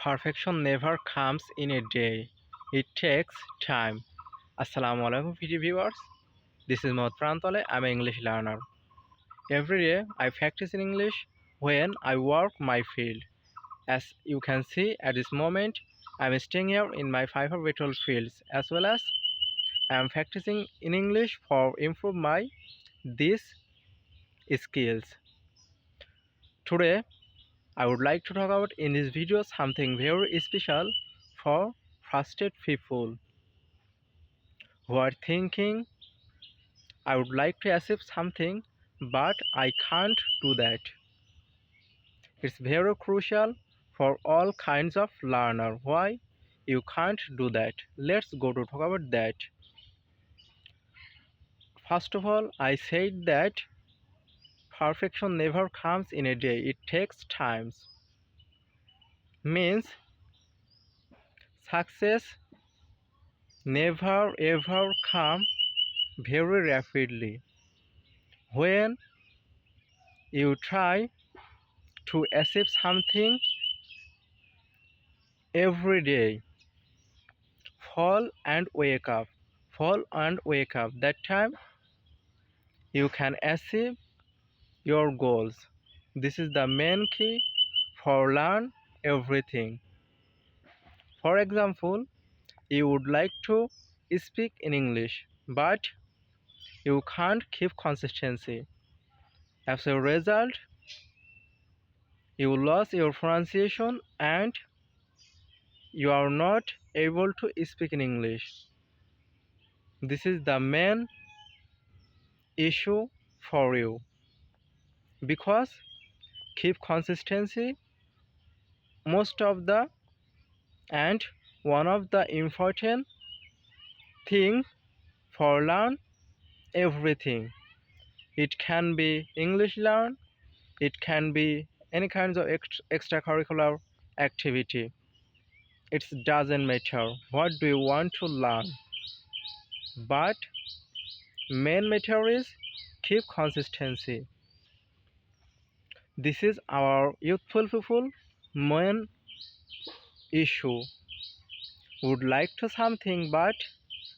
Perfection never comes in a day. It takes time. Assalamu alaikum video viewers. This is Pranto. I'm an English learner. Every day I practice in English when I work my field. As you can see at this moment, I'm staying here in my favorite fields as well as I'm practicing in English for improve my these skills. Today I would like to talk about in this video something very special for frustrated people who are thinking I would like to achieve something but I can't do that. It's very crucial for all kinds of learner. Why you can't do that? Let's go to talk about that. First of all, I said that perfection never comes in a day. It takes times. Means success never ever come very rapidly. When you try to achieve something every day, fall and wake up, fall and wake up. That time you can achieve your goals. This is the main key for learn everything. For example, you would like to speak in English, but you can't keep consistency. As a result, you lose your pronunciation and you are not able to speak in English. This is the main issue for you because keep consistency most of the and one of the important thing for learn everything. It can be English learn, it can be any kinds of extracurricular activity. It doesn't matter what do you want to learn, but main matter is keep consistency. This is our youthful people main issue. Would like to something but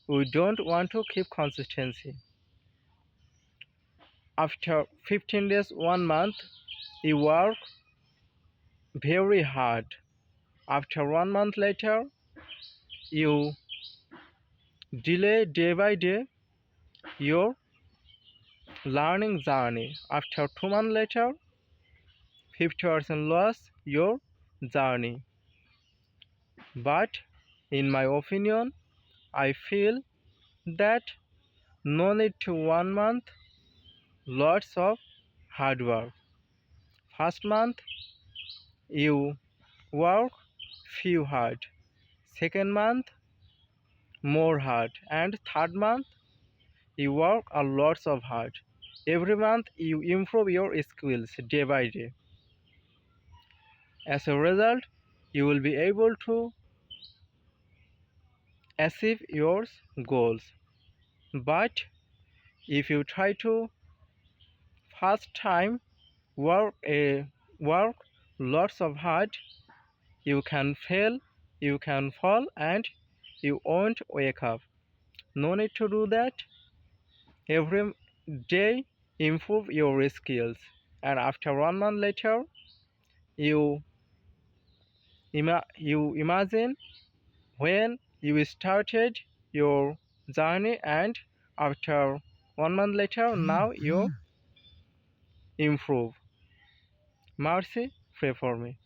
we don't want to keep consistency. After 15 days, 1 month, you work very hard. After 1 month later, you delay day by day your learning journey. After 2 months later, 50% loss your journey. But in my opinion, I feel that no need to 1 month, lots of hard work. First month, you work few hard. Second month, more hard. And third month, you work a lots of hard. Every month, you improve your skills day by day. As a result, you will be able to achieve your goals. But if you try to first time work lots of hard, you can fail, you can fall, and you won't wake up. No need to do that. Every day improve your skills, and after 1 month later, you you imagine when you started your journey, and after 1 month later, now you improve. Mercy, pray for me.